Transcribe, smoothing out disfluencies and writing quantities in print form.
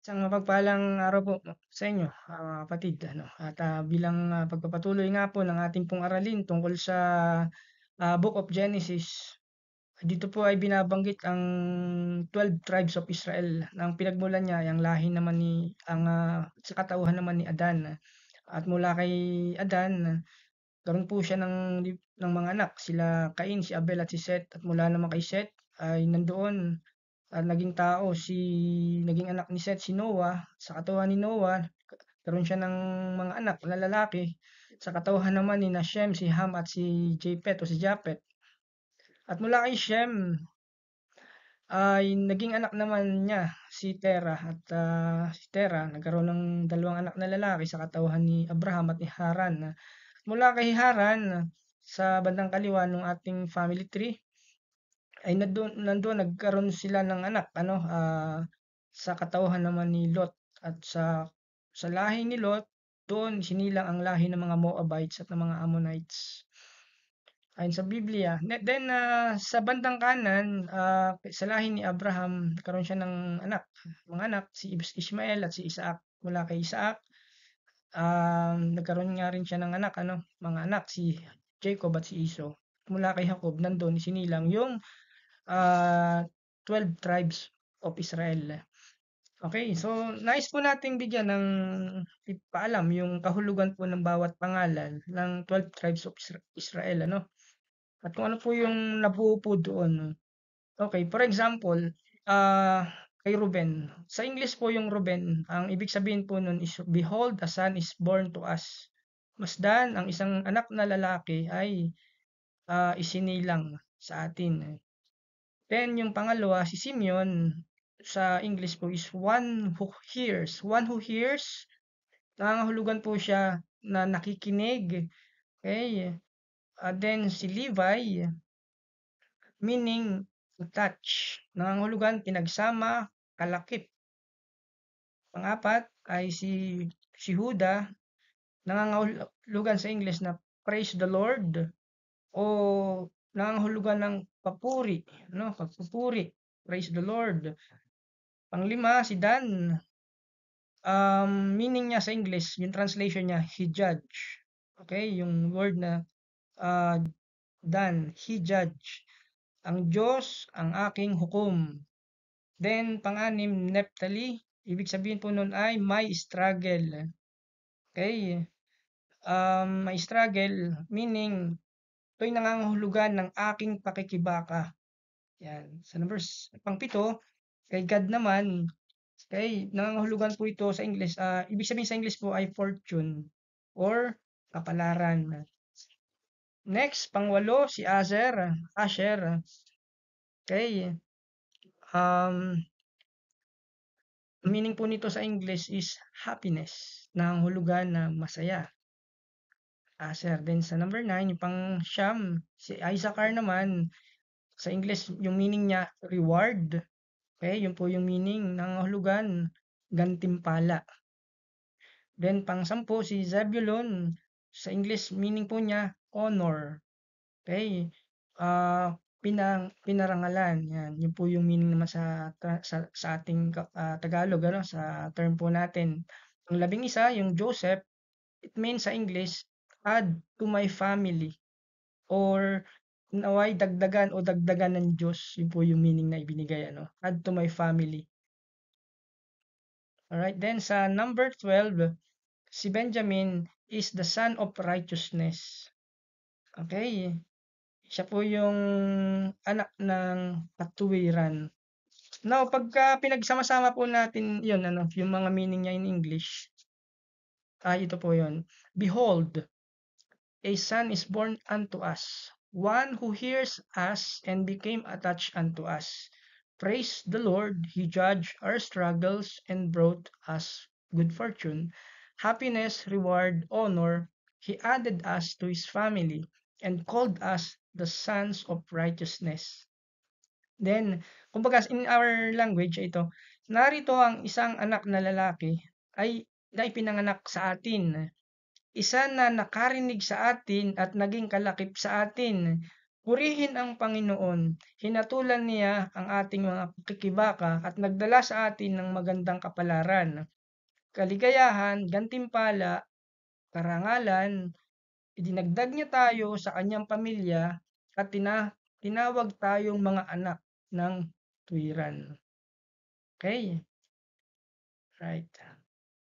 Isang mapagpalang araw po sa inyo, kapatid ano, at, bilang, pagpapatuloy nga po ng ating pong aralin tungkol sa, Book of Genesis. Dito po ay binabanggit ang 12 tribes of Israel. Ang pinagmulan niya ang lahi naman sa katauhan naman ni Adan. At mula kay Adan, nagkaroon po siya ng mga anak, sila Cain, si Abel at si Seth. At mula naman kay Seth ay nandoon naging anak ni Seth si Noah. Sa katawan ni Noah, karoon siya ng mga anak na lalaki. Sa katawan naman ni Shem, si Ham at si Japheth o si Japhet. At mula kay Shem ay naging anak naman niya si Terah. At si Terah nagkaroon ng dalawang anak na lalaki sa katawan ni Abraham at ni Haran. Mula kay Haran, sa bandang kaliwa ng ating family tree, ay nandoon nagkaroon sila ng anak sa katauhan naman ni Lot. At sa lahi ni Lot, doon sinilang ang lahi ng mga Moabites at ng mga Ammonites ayon sa Biblia. Then sa bandang kanan, sa lahi ni Abraham nagkaroon siya ng mga anak, si Ishmael at si Isaac. Mula kay Isaac, nagkaroon nga rin siya ng mga anak, si Jacob at si Esau. Mula kay Jacob nandoon sinilang yung ah, 12 tribes of Israel. Okay, so nais po nating bigyan ng paalam yung kahulugan po ng bawat pangalan ng 12 tribes of Israel, ano? At kung ano po yung nabuo po doon. Okay, for example, kay Ruben. Sa English po yung Ruben, ang ibig sabihin po nun is, "Behold, a son is born to us." Masdan, ang isang anak na lalaki ay isinilang sa atin. Then yung pangalawa, si Simeon, sa English po is one who hears. One who hears, nangangahulugan po siya na nakikinig. Okay? Then si Levi, meaning to touch. Nangangahulugan pinagsama, kalakip. Pang-apat ay si Huda, nangangahulugan sa English na praise the Lord o nangangahulugan ng papuri, no? Pagpupuri, praise the Lord. Panglima, si Dan, meaning niya sa English, yung translation niya, he judge. Okay, yung word na uh, Dan, he judge. Ang Diyos, ang aking hukom. Then, pang-anim, Nephtali, ibig sabihin po nun ay may struggle. Okay, may struggle, meaning, ito'y nangangahulugan ng aking pakikibaka. Yan. Sa pang-pito, kay God naman, okay, nangangahulugan po ito sa English. Ibig sabihin sa English po ay fortune or kapalaran. Next, pang-walo, si Asher. Okay. Meaning po nito sa English is happiness. Nangangahulugan na masaya. Asher. Then sa number 9, yung pang-siyam, si Issachar naman, sa English, yung meaning niya, reward. Okay, yun po yung meaning ng hulugan, gantimpala. Then pang-sampu si Zebulon, sa English meaning po niya honor. Okay? Pinarangalan. Yan, yun po yung meaning naman sa ating Tagalog, ano, sa term po natin. Ang 11, yung Joseph, it means sa English, add to my family or naway dagdagan o dagdagan ng Diyos. Yun po yung meaning na ibinigay, ano, add to my family. Alright, then sa number 12, si Benjamin is the son of righteousness. Okay, siya po yung anak ng katuwiran. Now, pagka pinagsama-sama po natin yun, yung mga meaning niya in English, ito po yun. Behold, a son is born unto us, one who hears us and became attached unto us. Praise the Lord, He judged our struggles and brought us good fortune. Happiness, reward, honor, He added us to His family and called us the sons of righteousness. Then, kumbaga in our language ito, narito ang isang anak na lalaki na ipinanganak sa atin. Isa na nakarinig sa atin at naging kalakip sa atin. Purihin ang Panginoon, hinatulan niya ang ating mga pakikibaka at nagdala sa atin ng magandang kapalaran, kaligayahan, gantimpala, karangalan. Idinagdag niya tayo sa kanyang pamilya at tinawag tayong mga anak ng tuwiran. Okay, right.